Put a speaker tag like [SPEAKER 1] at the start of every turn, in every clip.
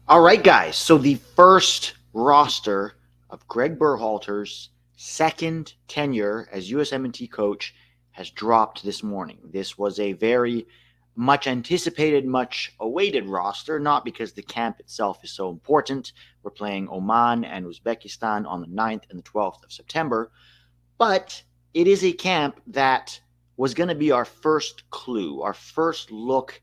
[SPEAKER 1] All right, guys. So the first roster of Gregg Berhalter's second tenure as USMNT coach has dropped this morning. This was a very much anticipated, much awaited roster, not because the camp itself is so important. We're playing Oman and Uzbekistan on the 9th and the 12th of September, but it is a camp that was going to be our first clue, our first look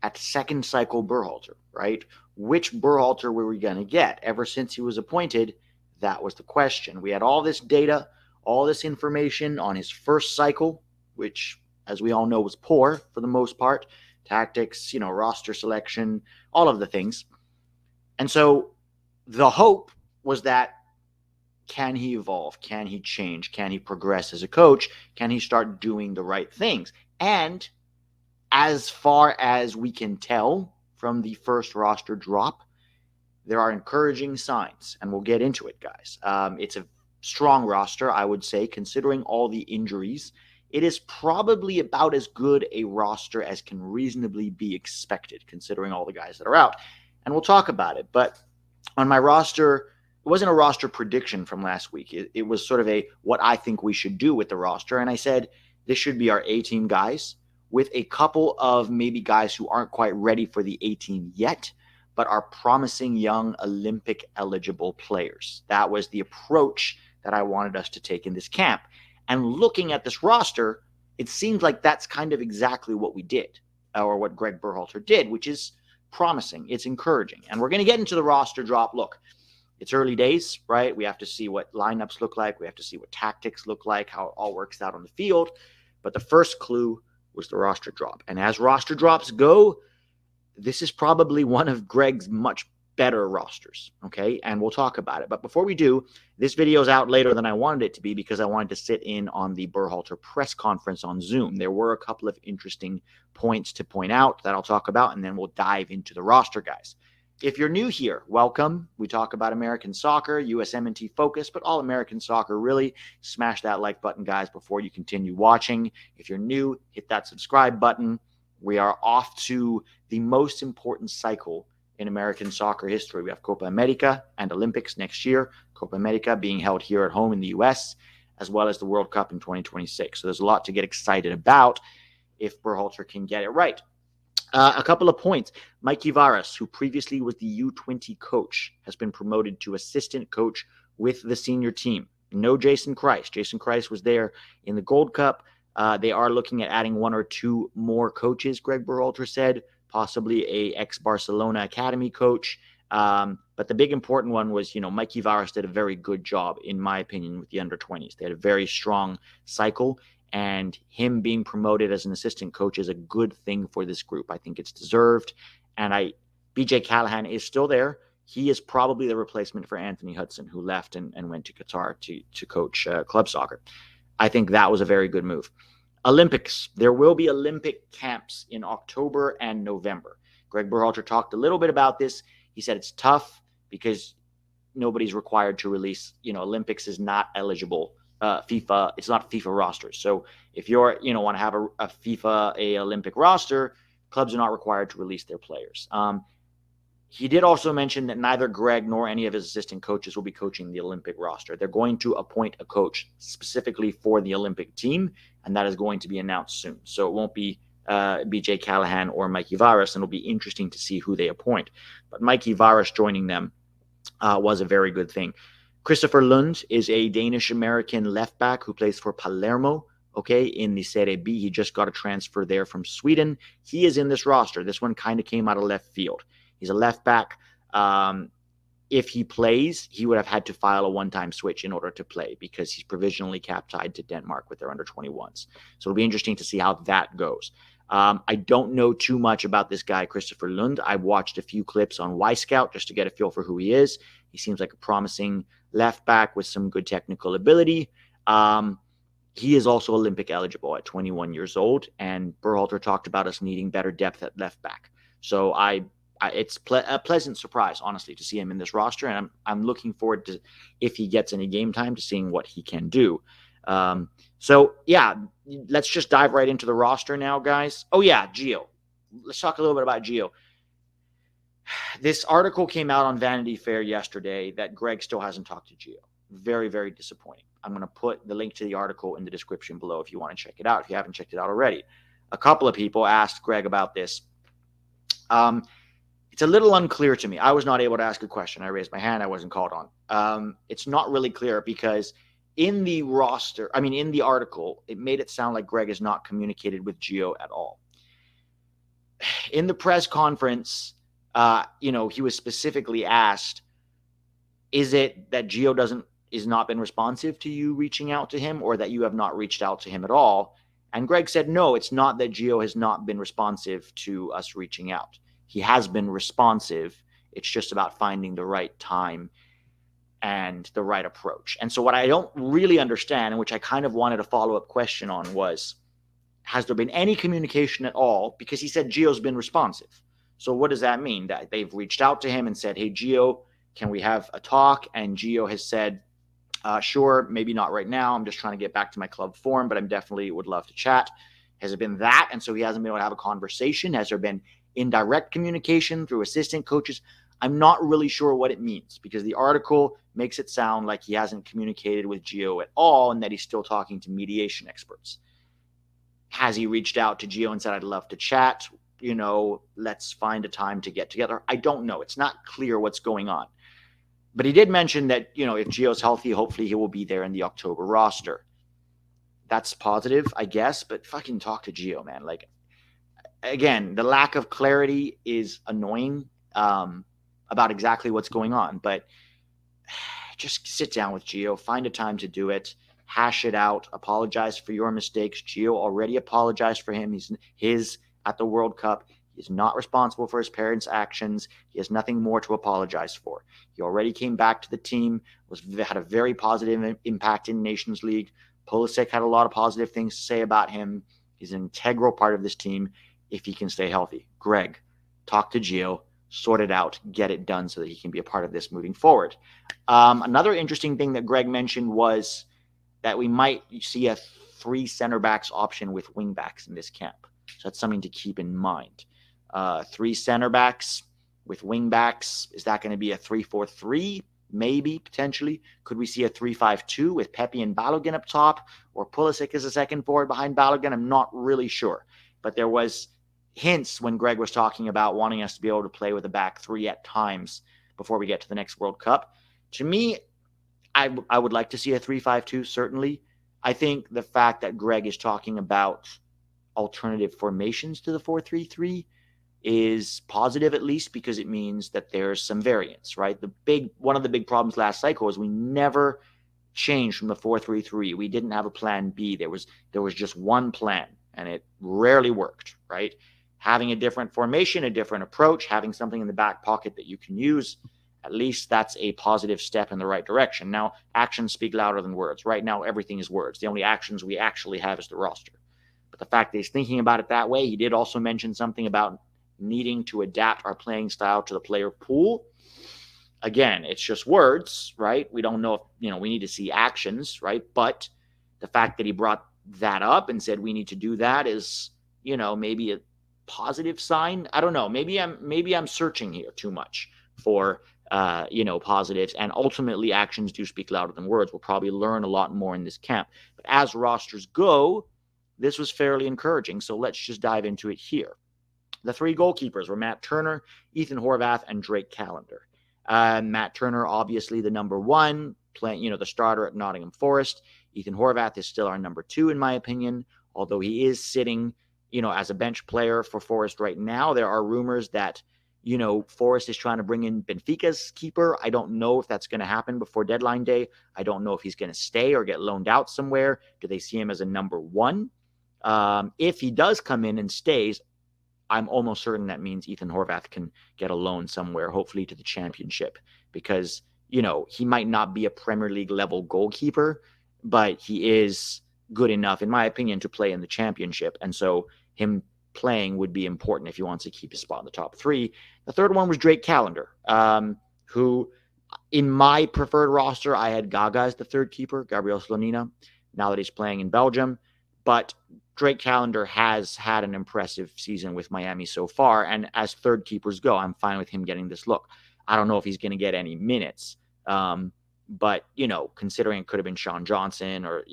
[SPEAKER 1] at second cycle Berhalter, right? Which Berhalter were we going to get? Ever since he was appointed, that was the question. We had all this data, all this information on his first cycle, which, as we all know, was poor for the most part. Tactics, roster selection, all of the things. And so the hope was that, can he evolve? Can he change? Can he progress as a coach? Can he start doing the right things? And as far as we can tell from the first roster drop, there are encouraging signs, and we'll get into it, guys. It's a strong roster, I would say, considering all the injuries. It is probably about as good a roster as can reasonably be expected, considering all the guys that are out. And we'll talk about it. But on my roster, it wasn't a roster prediction from last week. It was sort of a what I think we should do with the roster. And I said, this should be our A-team guys, with a couple of maybe guys who aren't quite ready for the A-team yet, but are promising young Olympic eligible players. That was the approach that I wanted us to take in this camp. And looking at this roster, it seems like that's kind of exactly what we did, or what Gregg Berhalter did, which is promising. It's encouraging. And we're going to get into the roster drop. Look, it's early days, right? We have to see what lineups look like. We have to see what tactics look like, how it all works out on the field. But the first clue was the roster drop. And as roster drops go, this is probably one of Gregg's much better rosters, okay? And we'll talk about it. But before we do, this video is out later than I wanted it to be because I wanted to sit in on the Berhalter press conference on Zoom. There were a couple of interesting points to point out that I'll talk about, and then we'll dive into the roster, guys. If you're new here, welcome. We talk about American soccer, USMNT focus, but all American soccer, really. Smash that like button, guys, before you continue watching. If you're new, hit that subscribe button. We are off to the most important cycle in American soccer history. We have Copa America and Olympics next year. Copa America being held here at home in the U.S., as well as the World Cup in 2026. So there's a lot to get excited about if Berhalter can get it right. A couple of points. Mikey Varas, who previously was the U20 coach, has been promoted to assistant coach with the senior team. No Jason Kreis. Jason Kreis was there in the Gold Cup. They are looking at adding one or two more coaches, Gregg Berhalter said, possibly a ex-Barcelona academy coach. But the big important one was, Mikey Varas did a very good job, in my opinion, with the under-20s. They had a very strong cycle. And him being promoted as an assistant coach is a good thing for this group. I think it's deserved. And BJ Callahan is still there. He is probably the replacement for Anthony Hudson, who left and went to Qatar to coach club soccer. I think that was a very good move. Olympics. There will be Olympic camps in October and November. Gregg Berhalter talked a little bit about this. He said it's tough because nobody's required to release, Olympics is not eligible. FIFA, it's not FIFA rosters. So if you're, want to have a Olympic roster, clubs are not required to release their players. He did also mention that neither Gregg nor any of his assistant coaches will be coaching the Olympic roster. They're going to appoint a coach specifically for the Olympic team, and that is going to be announced soon. So it won't be BJ Callahan or Mikey Varas, and it'll be interesting to see who they appoint. But Mikey Varas joining them was a very good thing. Kristoffer Lund is a Danish-American left back who plays for Palermo, in the Serie B. He just got a transfer there from Sweden. He is in this roster. This one kind of came out of left field. He's a left back. If he plays, he would have had to file a one-time switch in order to play because he's provisionally cap-tied to Denmark with their under-21s. So it'll be interesting to see how that goes. I don't know too much about this guy, Kristoffer Lund. I watched a few clips on Y-Scout just to get a feel for who he is. He seems like a promising left back with some good technical ability. He is also Olympic eligible at 21 years old, and Berhalter talked about us needing better depth at left back. So it's a pleasant surprise, honestly, to see him in this roster, and I'm looking forward to, if he gets any game time, to seeing what he can do. So, yeah, let's just dive right into the roster now, guys. Oh, yeah, Gio. Let's talk a little bit about Gio. This article came out on Vanity Fair yesterday that Gregg still hasn't talked to Gio. Very, very disappointing. I'm going to put the link to the article in the description below if you want to check it out, if you haven't checked it out already. A couple of people asked Gregg about this. It's a little unclear to me. I was not able to ask a question. I raised my hand. I wasn't called on. It's not really clear because in the article, it made it sound like Gregg has not communicated with Gio at all. In the press conference, he was specifically asked, is it that Gio is not been responsive to you reaching out to him, or that you have not reached out to him at all? And Gregg said, no, it's not that Gio has not been responsive to us reaching out. He has been responsive. It's just about finding the right time and the right approach. And so what I don't really understand, and which I kind of wanted a follow-up question on, was, has there been any communication at all? Because he said Gio's been responsive. So what does that mean? That they've reached out to him and said, hey, Gio, can we have a talk? And Gio has said, sure, maybe not right now. I'm just trying to get back to my club form, but I'm definitely would love to chat. Has it been that? And so he hasn't been able to have a conversation? Has there been indirect communication through assistant coaches? I'm not really sure what it means, because the article makes it sound like he hasn't communicated with Gio at all and that he's still talking to mediation experts. Has he reached out to Gio and said, I'd love to chat? Let's find a time to get together. I don't know. It's not clear what's going on. But he did mention that, if Gio's healthy, hopefully he will be there in the October roster. That's positive, I guess, but fucking talk to Gio, man. Like, again, the lack of clarity is annoying about exactly what's going on. But just sit down with Gio, find a time to do it, hash it out, apologize for your mistakes. Gio already apologized for him. He's at the World Cup. He's not responsible for his parents' actions. He has nothing more to apologize for. He already came back to the team, had a very positive impact in Nations League. Pulisic had a lot of positive things to say about him. He's an integral part of this team if he can stay healthy. Gregg, talk to Gio, sort it out, get it done so that he can be a part of this moving forward. Another interesting thing that Gregg mentioned was that we might see a 3 center backs option with wing backs in this camp. So that's something to keep in mind. 3 center backs with wing backs. Is that going to be a 3-4-3? Maybe, potentially. Could we see a 3-5-2 with Pepi and Balogun up top, or Pulisic as a second forward behind Balogun? I'm not really sure. But there was hints when Gregg was talking about wanting us to be able to play with a back 3 at times before we get to the next World Cup. To me, I would like to see a 3-5-2, certainly. I think the fact that Gregg is talking about alternative formations to the 4-3-3 is positive, at least, because it means that there's some variance, right? One of the big problems last cycle is we never changed from the 4-3-3. We didn't have a plan B. There was just one plan, and it rarely worked, right? Having a different formation, a different approach, having something in the back pocket that you can use, at least that's a positive step in the right direction. Now, actions speak louder than words. Right now, everything is words. The only actions we actually have is the roster. But the fact that he's thinking about it that way, he did also mention something about needing to adapt our playing style to the player pool. Again, it's just words, right? We don't know if, we need to see actions, right? But the fact that he brought that up and said we need to do that is, maybe a positive sign. I don't know. Maybe I'm searching here too much for, positives, and ultimately actions do speak louder than words. We'll probably learn a lot more in this camp. But as rosters go, this was fairly encouraging. So let's just dive into it here. The 3 goalkeepers were Matt Turner, Ethan Horvath, and Drake Callender. Matt Turner, obviously the number 1, playing, the starter at Nottingham Forest. Ethan Horvath is still our number 2, in my opinion, although he is sitting, as a bench player for Forest right now. There are rumors that, Forest is trying to bring in Benfica's keeper. I don't know if that's going to happen before deadline day. I don't know if he's going to stay or get loaned out somewhere. Do they see him as a number 1? If he does come in and stays, I'm almost certain that means Ethan Horvath can get a loan somewhere, hopefully to the Championship, because, he might not be a Premier League level goalkeeper, but he is good enough, in my opinion, to play in the Championship. And so him playing would be important if he wants to keep his spot in the top 3. The third one was Drake Callender, who, in my preferred roster, I had Gaga as the third keeper, Gabriel Slonina, now that he's playing in Belgium. But Drake Callender has had an impressive season with Miami so far, and as third keepers go, I'm fine with him getting this look. I don't know if he's going to get any minutes, but, considering it could have been Sean Johnson or,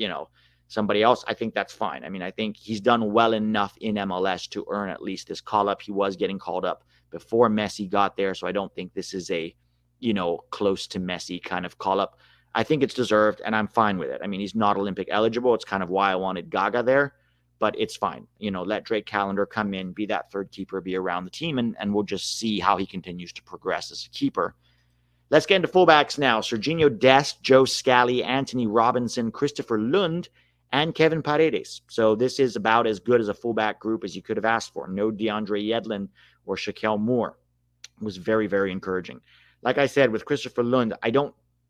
[SPEAKER 1] somebody else, I think that's fine. I mean, I think he's done well enough in MLS to earn at least this call-up. He was getting called up before Messi got there, so I don't think this is a, close to Messi kind of call-up. I think it's deserved, and I'm fine with it. I mean, he's not Olympic eligible. It's kind of why I wanted Gaga there, but it's fine. Let Drake Callender come in, be that third keeper, be around the team, and we'll just see how he continues to progress as a keeper. Let's get into fullbacks now. Serginho Dest, Joe Scally, Anthony Robinson, Kristoffer Lund, and Kevin Paredes. So this is about as good as a fullback group as you could have asked for. No DeAndre Yedlin or Shaquille Moore. It was very, very encouraging. Like I said, with Kristoffer Lund,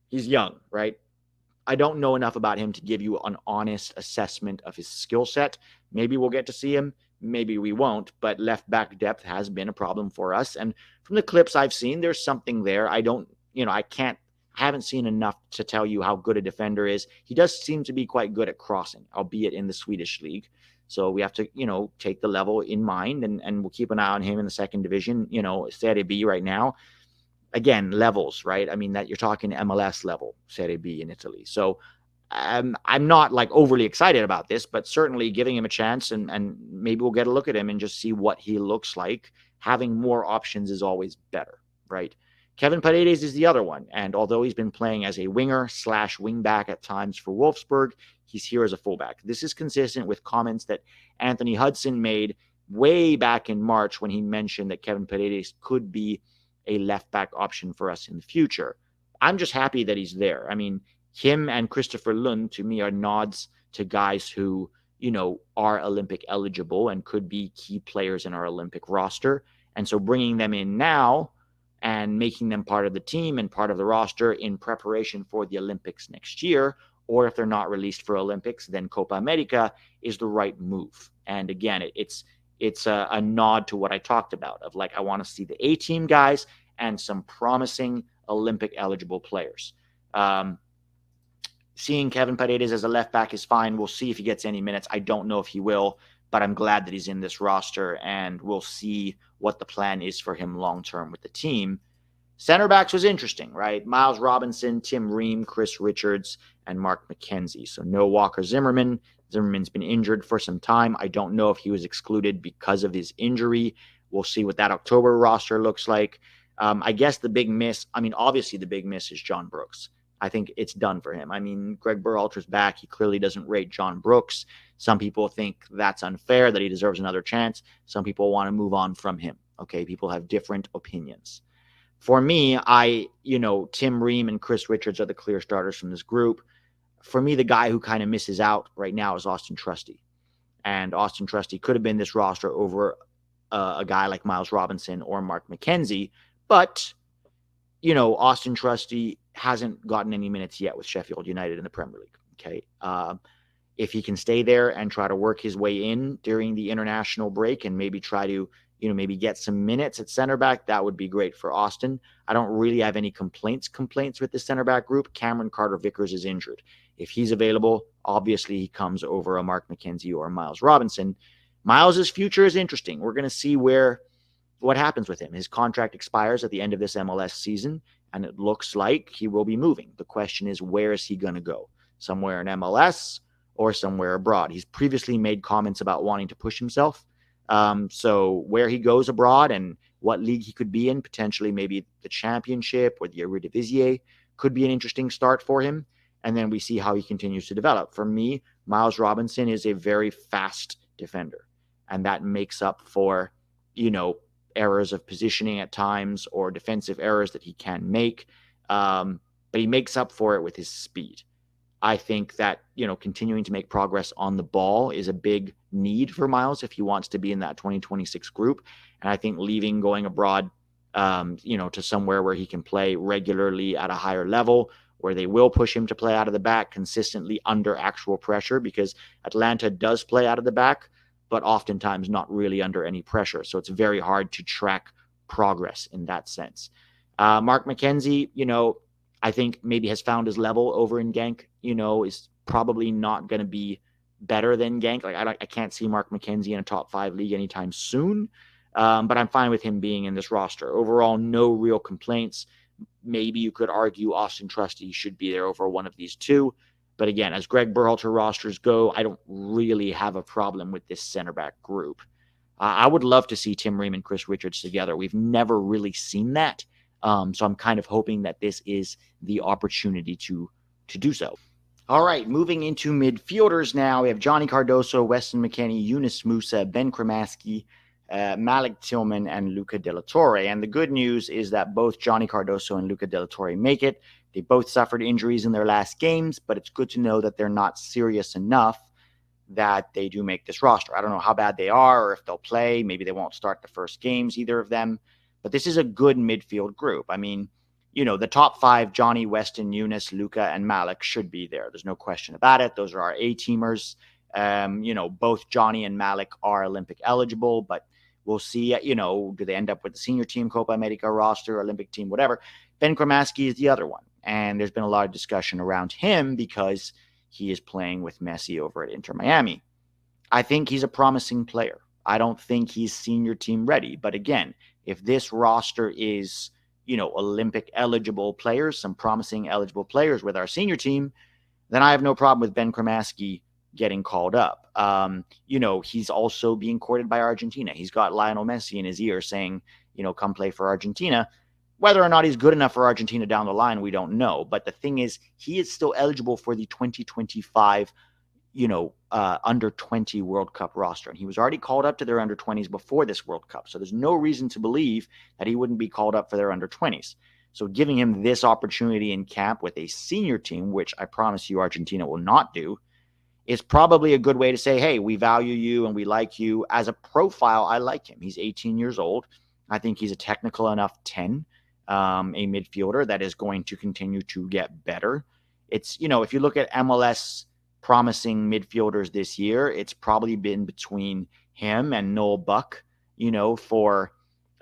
[SPEAKER 1] he's young, right? I don't know enough about him to give you an honest assessment of his skill set. Maybe we'll get to see him. Maybe we won't, but left back depth has been a problem for us. And from the clips I've seen, there's something there. I haven't seen enough to tell you how good a defender is. He does seem to be quite good at crossing, albeit in the Swedish league. So we have to, take the level in mind, and we'll keep an eye on him in the second division, Serie B right now. Again, levels, right? I mean, that you're talking MLS level, Serie B in Italy. So I'm not like overly excited about this, but certainly giving him a chance and maybe we'll get a look at him and just see what he looks like. Having more options is always better, right? Kevin Paredes is the other one, and although he's been playing as a winger/wingback at times for Wolfsburg, he's here as a fullback. This is consistent with comments that Anthony Hudson made way back in March when he mentioned that Kevin Paredes could be a left-back option for us in the future. I'm just happy that he's there. I mean, him and Kristoffer Lund, to me, are nods to guys who, are Olympic eligible and could be key players in our Olympic roster. And so bringing them in now and making them part of the team and part of the roster in preparation for the Olympics next year, or if they're not released for Olympics, then Copa America is the right move. And again, it's a nod to what I talked about of I want to see the A-team guys and some promising Olympic eligible players. Seeing Kevin Paredes as a left back is fine. We'll see if he gets any minutes. I don't know if he will, but I'm glad that he's in this roster, and we'll see what the plan is for him long-term with the team. Center backs was interesting, right? Miles Robinson, Tim Ream, Chris Richards, and Mark McKenzie. So no Walker Zimmerman. Zimmerman's been injured for some time. I don't know if he was excluded because of his injury. We'll see what that October roster looks like. I guess the big miss, obviously the big miss is John Brooks. I think it's done for him. I mean, Gregg Berhalter's back. He clearly doesn't rate John Brooks. Some people think that's unfair, that he deserves another chance. Some people want to move on from him. Okay, people have different opinions. For me, Tim Ream and Chris Richards are the clear starters from this group. For me, the guy who kind of misses out right now is Austin Trusty. And Austin Trusty could have been this roster over a guy like Miles Robinson or Mark McKenzie. But, Austin Trusty hasn't gotten any minutes yet with Sheffield United in the Premier League. Okay. If he can stay there and try to work his way in during the international break and maybe try to, maybe get some minutes at center back, that would be great for Austin. I don't really have any complaints with the center back group. Cameron Carter-Vickers is injured. If he's available, obviously he comes over a Mark McKenzie or Miles Robinson. Miles's future is interesting. We're going to see what happens with him. His contract expires at the end of this MLS season, and it looks like he will be moving. The question is, where is he going to go? Somewhere in MLS or somewhere abroad? He's previously made comments about wanting to push himself. So where he goes abroad and what league he could be in, potentially maybe the Championship or the Eredivisie, could be an interesting start for him. And then we see how he continues to develop. For me, Miles Robinson is a very fast defender, and that makes up for, errors of positioning at times or defensive errors that he can make. But he makes up for it with his speed. I think that, continuing to make progress on the ball is a big need for Miles if he wants to be in that 2026 group. And I think going abroad, to somewhere where he can play regularly at a higher level, where they will push him to play out of the back consistently under actual pressure, because Atlanta does play out of the back, but oftentimes not really under any pressure. So it's very hard to track progress in that sense. Mark McKenzie, I think maybe has found his level over in Genk, is probably not going to be better than Genk. Like I can't see Mark McKenzie in a top 5 league anytime soon. But I'm fine with him being in this roster. Overall, no real complaints. Maybe you could argue Austin Trusty should be there over one of these two. But again, as Gregg Berhalter rosters go, I don't really have a problem with this center back group. I would love to see Tim Ream and Chris Richards together. We've never really seen that. So I'm kind of hoping that this is the opportunity to do so. All right, moving into midfielders now. We have Johnny Cardoso, Weston McKennie, Yunus Musah, Ben Cremaschi, Malik Tillman, and Luca De La Torre. And the good news is that both Johnny Cardoso and Luca De La Torre make it. They both suffered injuries in their last games, but it's good to know that they're not serious enough that they do make this roster. I don't know how bad they are or if they'll play. Maybe they won't start the first games, either of them. But this is a good midfield group. I mean, the top 5, Johnny, Weston, Yunus, Luca, and Malik should be there. There's no question about it. Those are our A-teamers. Both Johnny and Malik are Olympic eligible, but we'll see, do they end up with the senior team, Copa America roster, Olympic team, whatever. Ben Cremaschi is the other one. And there's been a lot of discussion around him because he is playing with Messi over at Inter Miami. I think he's a promising player. I don't think he's senior team ready. But again, if this roster is, Olympic eligible players, some promising eligible players with our senior team, then I have no problem with Ben Cremaschi getting called up. He's also being courted by Argentina. He's got Lionel Messi in his ear saying, come play for Argentina. Whether or not he's good enough for Argentina down the line, we don't know. But the thing is, he is still eligible for the 2025, under 20 World Cup roster. And he was already called up to their under 20s before this World Cup. So there's no reason to believe that he wouldn't be called up for their under 20s. So giving him this opportunity in camp with a senior team, which I promise you Argentina will not do, is probably a good way to say, hey, we value you and we like you. As a profile, I like him. He's 18 years old. I think he's a technical enough 10. A midfielder that is going to continue to get better. It's, if you look at MLS promising midfielders this year, it's probably been between him and Noel Buck, for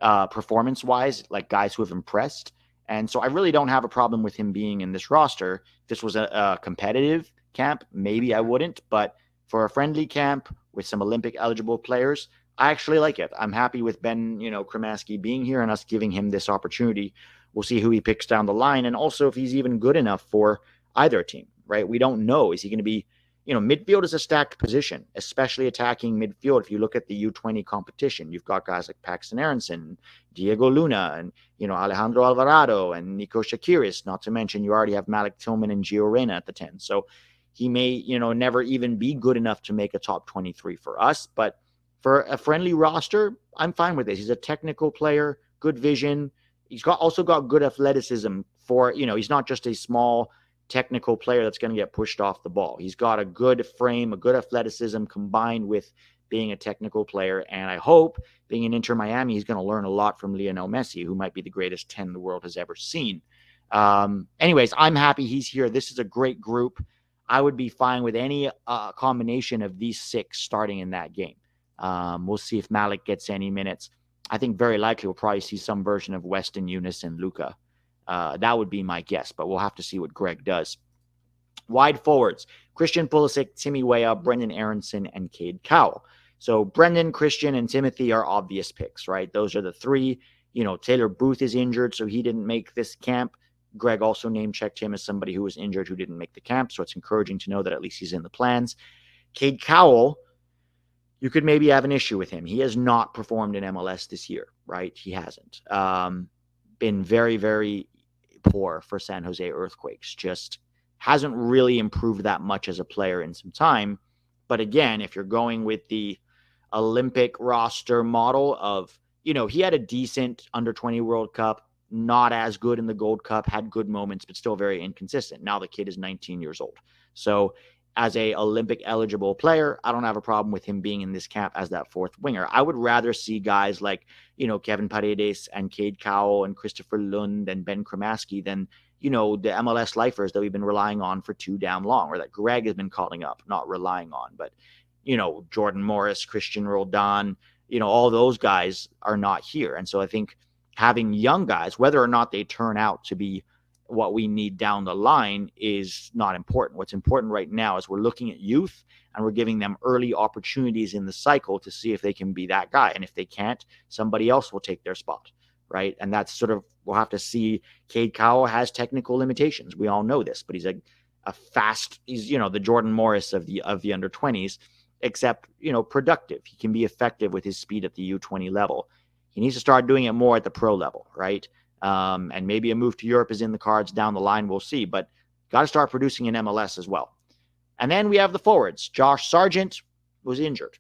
[SPEAKER 1] performance-wise, like guys who have impressed. And so I really don't have a problem with him being in this roster. If this was a competitive camp, maybe I wouldn't. But for a friendly camp with some Olympic-eligible players, I actually like it. I'm happy with Ben, Cremaschi being here and us giving him this opportunity. We'll see who he picks down the line and also if he's even good enough for either team, right? We don't know. Is he going to be, midfield is a stacked position, especially attacking midfield. If you look at the U20 competition, you've got guys like Paxton Aronson, Diego Luna, and, Alejandro Alvarado and Nico Shakiris, not to mention you already have Malik Tillman and Gio Reyna at the 10. So he may, never even be good enough to make a top 23 for us, but for a friendly roster, I'm fine with this. He's a technical player, good vision. He's also got good athleticism for, he's not just a small technical player that's going to get pushed off the ball. He's got a good frame, a good athleticism combined with being a technical player. And I hope being in Inter Miami, he's going to learn a lot from Lionel Messi, who might be the greatest 10 the world has ever seen. Anyways, I'm happy he's here. This is a great group. I would be fine with any combination of these 6 starting in that game. We'll see if Malik gets any minutes. I think very likely we'll probably see some version of Weston, Yunus, and Luca. That would be my guess, but we'll have to see what Gregg does. Wide forwards, Christian Pulisic, Timmy Weah, Brendan Aronson, and Cade Cowell. So Brendan, Christian, and Timothy are obvious picks, right? Those are the 3. Taylor Booth is injured, so he didn't make this camp. Gregg also name-checked him as somebody who was injured who didn't make the camp, so it's encouraging to know that at least he's in the plans. Cade Cowell, you could maybe have an issue with him. He has not performed in MLS this year, right? He hasn't. Been very, very poor for San Jose Earthquakes. Just hasn't really improved that much as a player in some time. But again, if you're going with the Olympic roster model of, he had a decent under-20 World Cup, not as good in the Gold Cup, had good moments, but still very inconsistent. Now the kid is 19 years old. So as a Olympic eligible player, I don't have a problem with him being in this camp as that 4th winger. I would rather see guys like, Kevin Paredes and Cade Cowell and Kristoffer Lund and Ben Cremaschi than, the MLS lifers that we've been relying on for too damn long, or that Gregg has been calling up, not relying on. But, Jordan Morris, Christian Roldan, all those guys are not here. And so I think having young guys, whether or not they turn out to be what we need down the line is not important. What's important right now is we're looking at youth and we're giving them early opportunities in the cycle to see if they can be that guy. And if they can't, somebody else will take their spot, right? And that's sort of, we'll have to see. Cade Cowell has technical limitations. We all know this, but he's a fast, he's, the Jordan Morris of the under 20s, except, productive. He can be effective with his speed at the U20 level. He needs to start doing it more at the pro level, right? And maybe a move to Europe is in the cards down the line. We'll see, but got to start producing in MLS as well. And then we have the forwards. Josh Sargent was injured.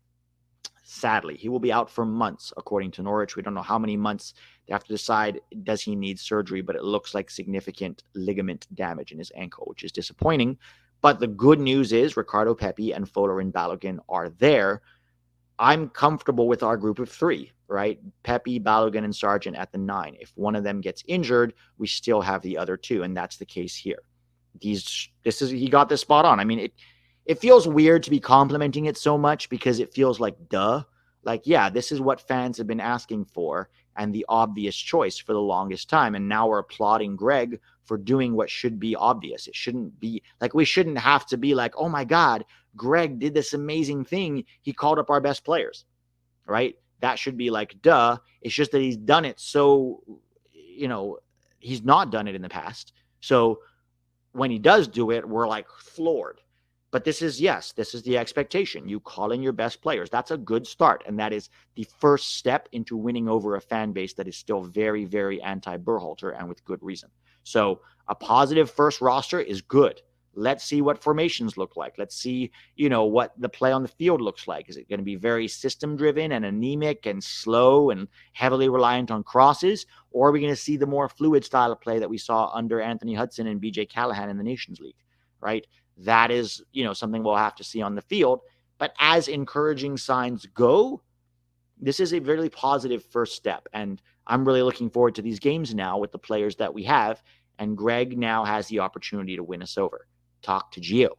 [SPEAKER 1] Sadly, he will be out for months, according to Norwich. We don't know how many months. They have to decide, does he need surgery? But it looks like significant ligament damage in his ankle, which is disappointing. But the good news is Ricardo Pepi and Folarin Balogun are there. I'm comfortable with our group of three, right? Pepi, Balogun, and Sargent at the 9. If one of them gets injured, we still have the other 2, and that's the case here. He got this spot on. I mean, it feels weird to be complimenting it so much because it feels like duh. Like, yeah, this is what fans have been asking for and the obvious choice for the longest time. And now we're applauding Gregg for doing what should be obvious. It shouldn't be like, we shouldn't have to be like, oh my God, Gregg did this amazing thing. He called up our best players, right? That should be like, duh. It's just that he's done it. So, he's not done it in the past. So when he does do it, we're like floored. But this is the expectation. You call in your best players. That's a good start. And that is the first step into winning over a fan base that is still very, very anti-Berhalter, and with good reason. So a positive first roster is good. Let's see what formations look like. Let's see, what the play on the field looks like. Is it going to be very system-driven and anemic and slow and heavily reliant on crosses? Or are we going to see the more fluid style of play that we saw under Anthony Hudson and BJ Callahan in the Nations League, right? That is, something we'll have to see on the field. But as encouraging signs go, this is a very positive first step. And I'm really looking forward to these games now with the players that we have. And Gregg now has the opportunity to win us over. Talk to Gio.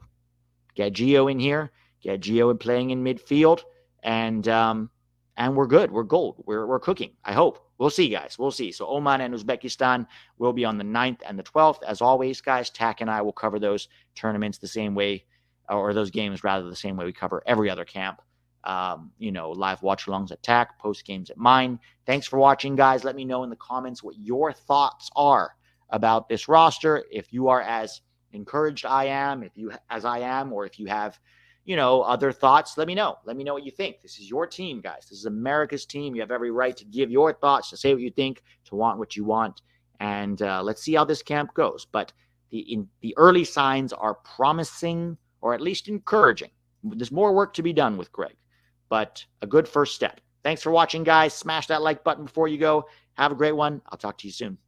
[SPEAKER 1] Get Gio in here. Get Gio playing in midfield. And we're good. We're gold. We're cooking, I hope. We'll see, guys. We'll see. So Oman and Uzbekistan will be on the 9th and the 12th. As always, guys, Tack and I will cover those tournaments the same way, or those games rather the same way we cover every other camp. Live watch-alongs at Tack, post-games at mine. Thanks for watching, guys. Let me know in the comments what your thoughts are about this roster. If you are as encouraged as I am, or if you have other thoughts, let me know. Let me know what you think. This is your team, guys. This is America's team. You have every right to give your thoughts, to say what you think, to want what you want. And let's see how this camp goes. But the early signs are promising, or at least encouraging. There's more work to be done with Gregg, but a good first step. Thanks for watching, guys. Smash that like button before you go. Have a great one. I'll talk to you soon.